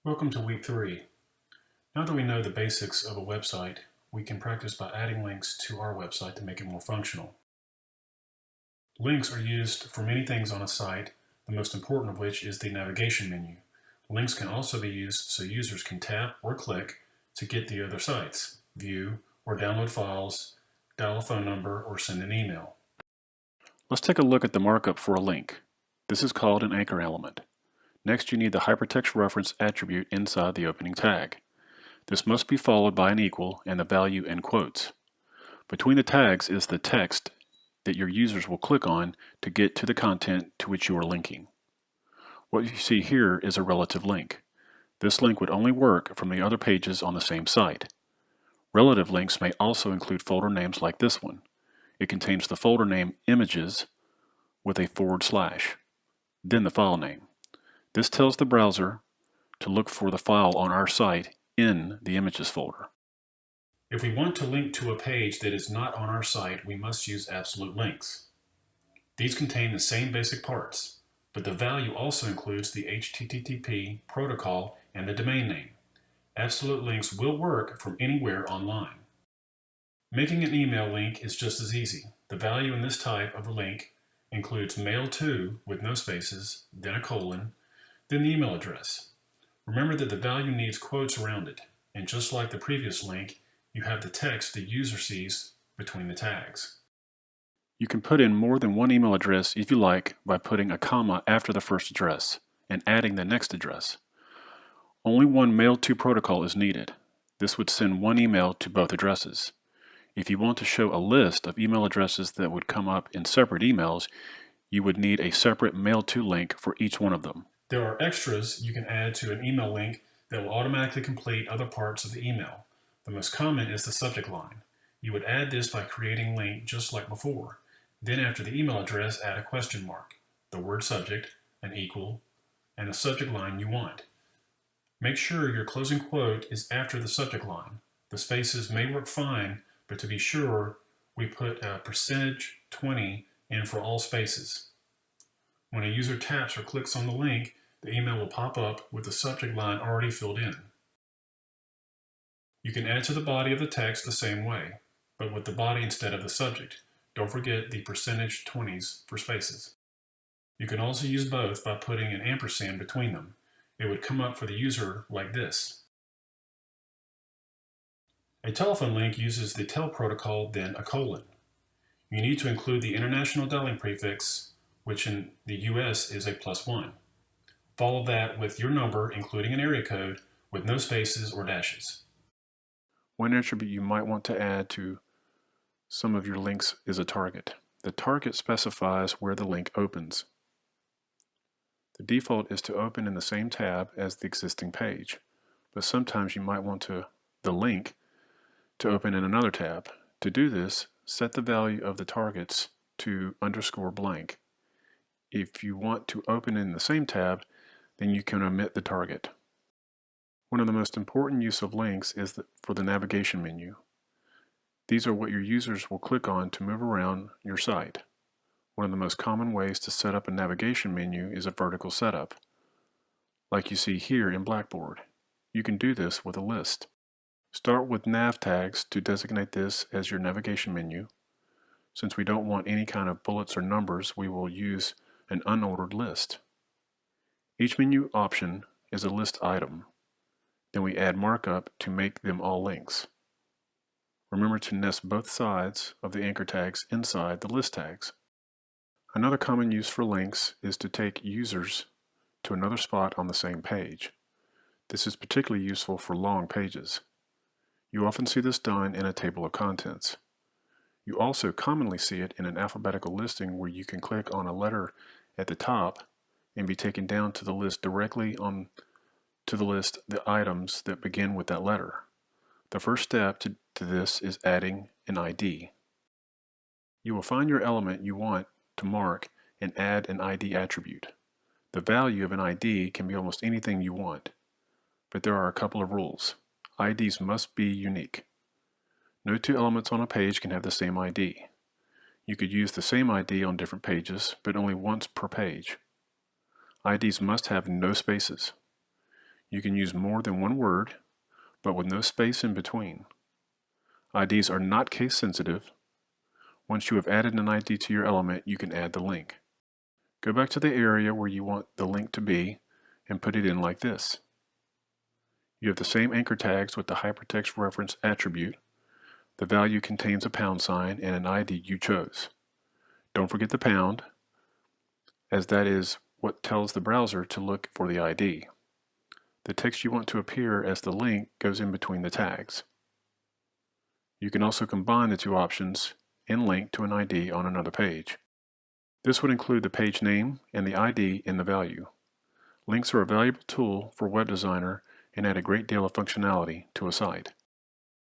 Welcome to week 3. Now that we know the basics of a website, we can practice by adding links to our website to make it more functional. Links are used for many things on a site, the most important of which is the navigation menu. Links can also be used so users can tap or click to get to other sites, view or download files, dial a phone number, or send an email. Let's take a look at the markup for a link. This is called an anchor element. Next, you need the hypertext reference attribute inside the opening tag. This must be followed by an equal and the value in quotes. Between the tags is the text that your users will click on to get to the content to which you are linking. What you see here is a relative link. This link would only work from the other pages on the same site. Relative links may also include folder names like this one. It contains the folder name images with a /, then the file name. This tells the browser to look for the file on our site in the images folder. If we want to link to a page that is not on our site, we must use absolute links. These contain the same basic parts, but the value also includes the HTTP protocol and the domain name. Absolute links will work from anywhere online. Making an email link is just as easy. The value in this type of a link includes mail to with no spaces, then a colon, then the email address. Remember that the value needs quotes around it, and just like the previous link, you have the text the user sees between the tags. You can put in more than one email address if you like by putting a comma after the first address and adding the next address. Only one mail to protocol is needed. This would send one email to both addresses. If you want to show a list of email addresses that would come up in separate emails, you would need a separate mail to link for each one of them. There are extras you can add to an email link that will automatically complete other parts of the email. The most common is the subject line. You would add this by creating link just like before. Then after the email address, add a question mark, the word subject, an equal, and the subject line you want. Make sure your closing quote is after the subject line. The spaces may work fine, but to be sure, we put a %20 in for all spaces. When a user taps or clicks on the link, the email will pop up with the subject line already filled in. You can add to the body of the text the same way, but with the body instead of the subject. Don't forget the %20s for spaces. You can also use both by putting an ampersand between them. It would come up for the user like this. A telephone link uses the tel protocol, then a colon. You need to include the international dialing prefix, which in the US is a +1. Follow that with your number, including an area code, with no spaces or dashes. One attribute you might want to add to some of your links is a target. The target specifies where the link opens. The default is to open in the same tab as the existing page, but sometimes you might want the link to open in another tab. To do this, set the value of the targets to _blank. If you want to open in the same tab, then you can omit the target. One of the most important use of links is for the navigation menu. These are what your users will click on to move around your site. One of the most common ways to set up a navigation menu is a vertical setup, like you see here in Blackboard. You can do this with a list. Start with nav tags to designate this as your navigation menu. Since we don't want any kind of bullets or numbers, we will use an unordered list. Each menu option is a list item. Then we add markup to make them all links. Remember to nest both sides of the anchor tags inside the list tags. Another common use for links is to take users to another spot on the same page. This is particularly useful for long pages. You often see this done in a table of contents. You also commonly see it in an alphabetical listing where you can click on a letter at the top and be taken down to the list directly on to the list the items that begin with that letter. The first step to this is adding an ID. You will find your element you want to mark and add an ID attribute. The value of an ID can be almost anything you want, but there are a couple of rules. IDs must be unique. No two elements on a page can have the same ID. You could use the same ID on different pages, but only once per page. IDs must have no spaces. You can use more than one word, but with no space in between. IDs are not case sensitive. Once you have added an ID to your element, you can add the link. Go back to the area where you want the link to be and put it in like this. You have the same anchor tags with the hypertext reference attribute. The value contains a £sign and an ID you chose. Don't forget the pound, as that is what tells the browser to look for the ID. The text you want to appear as the link goes in between the tags. You can also combine the two options and link to an ID on another page. This would include the page name and the ID in the value. Links are a valuable tool for Web Designer and add a great deal of functionality to a site.